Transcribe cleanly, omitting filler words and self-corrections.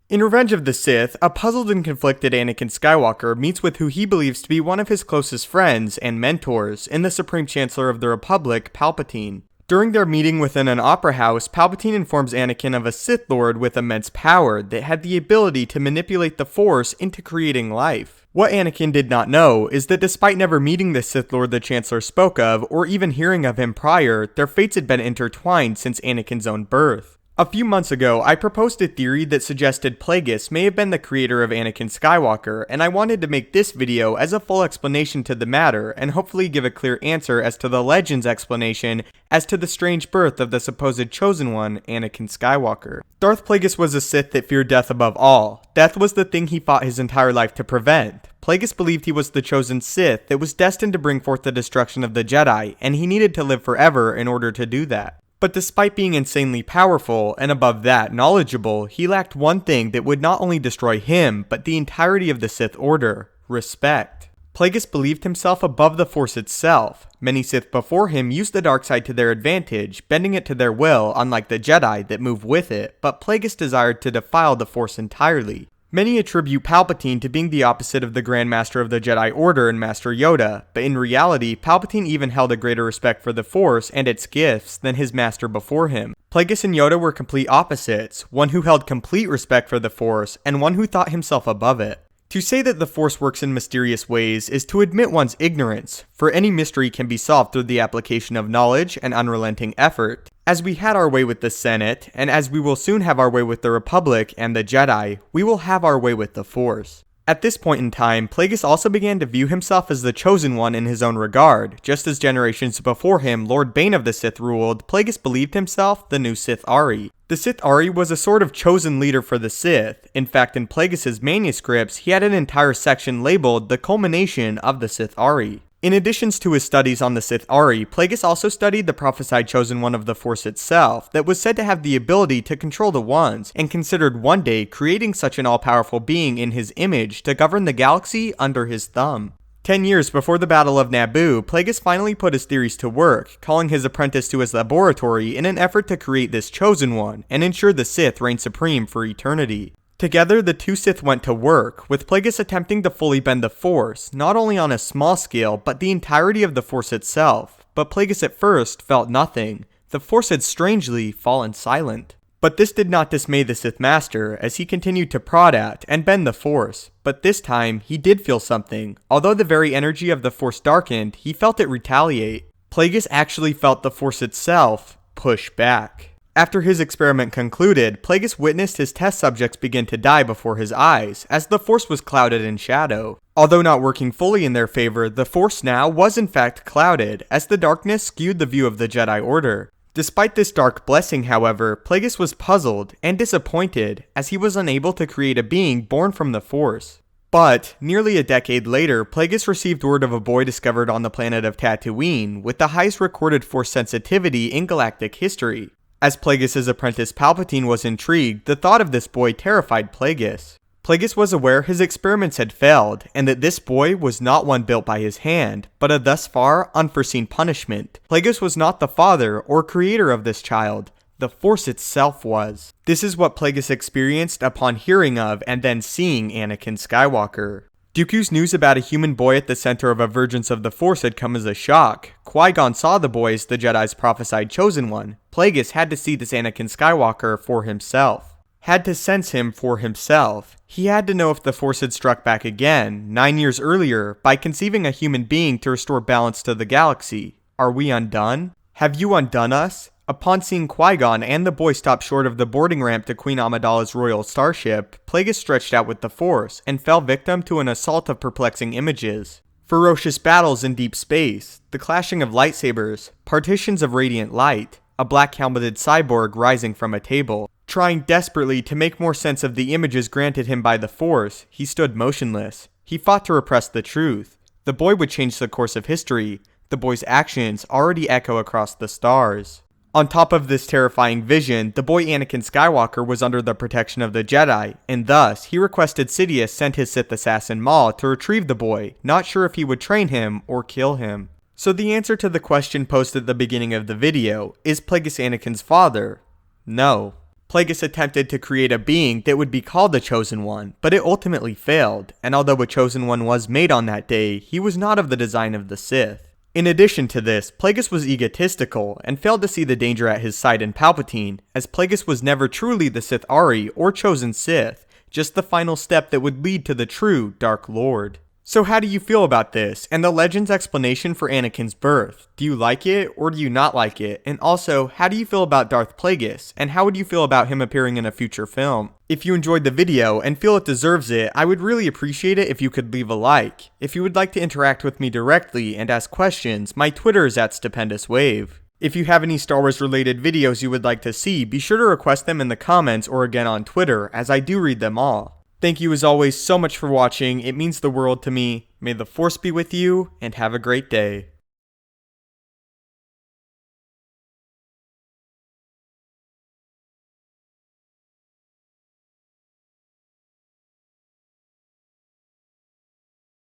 In Revenge of the Sith, a puzzled and conflicted Anakin Skywalker meets with who he believes to be one of his closest friends and mentors in the Supreme Chancellor of the Republic, Palpatine. During their meeting within an opera house, Palpatine informs Anakin of a Sith Lord with immense power that had the ability to manipulate the Force into creating life. What Anakin did not know is that despite never meeting the Sith Lord the Chancellor spoke of, or even hearing of him prior, their fates had been intertwined since Anakin's own birth. A few months ago, I proposed a theory that suggested Plagueis may have been the creator of Anakin Skywalker, and I wanted to make this video as a full explanation to the matter, and hopefully give a clear answer as to the Legend's explanation as to the strange birth of the supposed Chosen One, Anakin Skywalker. Darth Plagueis was a Sith that feared death above all. Death was the thing he fought his entire life to prevent. Plagueis believed he was the chosen Sith that was destined to bring forth the destruction of the Jedi, and he needed to live forever in order to do that. But despite being insanely powerful, and above that, knowledgeable, he lacked one thing that would not only destroy him, but the entirety of the Sith Order: respect. Plagueis believed himself above the Force itself. Many Sith before him used the dark side to their advantage, bending it to their will, unlike the Jedi that move with it, but Plagueis desired to defile the Force entirely. Many attribute Palpatine to being the opposite of the Grand Master of the Jedi Order and Master Yoda, but in reality, Palpatine even held a greater respect for the Force and its gifts than his master before him. Plagueis and Yoda were complete opposites, one who held complete respect for the Force, and one who thought himself above it. To say that the Force works in mysterious ways is to admit one's ignorance, for any mystery can be solved through the application of knowledge and unrelenting effort. As we had our way with the Senate, and as we will soon have our way with the Republic and the Jedi, we will have our way with the Force. At this point in time, Plagueis also began to view himself as the Chosen One in his own regard. Just as generations before him, Lord Bane of the Sith ruled, Plagueis believed himself the new Sith Ari. The Sith Ari was a sort of chosen leader for the Sith. In fact, in Plagueis' manuscripts, he had an entire section labeled the culmination of the Sith Ari. In addition to his studies on the Sith Ari, Plagueis also studied the prophesied Chosen One of the Force itself, that was said to have the ability to control the Ones, and considered one day creating such an all-powerful being in his image to govern the galaxy under his thumb. 10 years before the Battle of Naboo, Plagueis finally put his theories to work, calling his apprentice to his laboratory in an effort to create this Chosen One, and ensure the Sith reign supreme for eternity. Together, the two Sith went to work, with Plagueis attempting to fully bend the Force, not only on a small scale, but the entirety of the Force itself. But Plagueis at first felt nothing. The Force had strangely fallen silent. But this did not dismay the Sith Master, as he continued to prod at and bend the Force. But this time, he did feel something. Although the very energy of the Force darkened, he felt it retaliate. Plagueis actually felt the Force itself push back. After his experiment concluded, Plagueis witnessed his test subjects begin to die before his eyes, as the Force was clouded in shadow. Although not working fully in their favor, the Force now was in fact clouded, as the darkness skewed the view of the Jedi Order. Despite this dark blessing, however, Plagueis was puzzled and disappointed, as he was unable to create a being born from the Force. But, nearly a decade later, Plagueis received word of a boy discovered on the planet of Tatooine, with the highest recorded Force sensitivity in galactic history. As Plagueis' apprentice Palpatine was intrigued, the thought of this boy terrified Plagueis. Plagueis was aware his experiments had failed, and that this boy was not one built by his hand, but a thus far unforeseen punishment. Plagueis was not the father or creator of this child. The Force itself was. This is what Plagueis experienced upon hearing of and then seeing Anakin Skywalker. Dooku's news about a human boy at the center of a vergence of the Force had come as a shock. Qui-Gon saw the boy as the Jedi's prophesied Chosen One. Plagueis had to see this Anakin Skywalker for himself. Had to sense him for himself. He had to know if the Force had struck back again, 9 years earlier, by conceiving a human being to restore balance to the galaxy. Are we undone? Have you undone us? Upon seeing Qui-Gon and the boy stop short of the boarding ramp to Queen Amidala's royal starship, Plagueis stretched out with the Force and fell victim to an assault of perplexing images. Ferocious battles in deep space, the clashing of lightsabers, partitions of radiant light, a black-helmeted cyborg rising from a table. Trying desperately to make more sense of the images granted him by the Force, he stood motionless. He fought to repress the truth. The boy would change the course of history. The boy's actions already echo across the stars. On top of this terrifying vision, the boy Anakin Skywalker was under the protection of the Jedi, and thus, he requested Sidious send his Sith assassin Maul to retrieve the boy, not sure if he would train him or kill him. So the answer to the question posed at the beginning of the video, is Plagueis Anakin's father? No. Plagueis attempted to create a being that would be called the Chosen One, but it ultimately failed, and although a Chosen One was made on that day, he was not of the design of the Sith. In addition to this, Plagueis was egotistical and failed to see the danger at his side in Palpatine, as Plagueis was never truly the Sith Ari or chosen Sith, just the final step that would lead to the true Dark Lord. So how do you feel about this, and the Legend's explanation for Anakin's birth? Do you like it, or do you not like it? And also, how do you feel about Darth Plagueis, and how would you feel about him appearing in a future film? If you enjoyed the video and feel it deserves it, I would really appreciate it if you could leave a like. If you would like to interact with me directly and ask questions, my Twitter is at Stupendous Wave. If you have any Star Wars related videos you would like to see, be sure to request them in the comments or again on Twitter, as I do read them all. Thank you as always so much for watching, it means the world to me. May the Force be with you, and have a great day.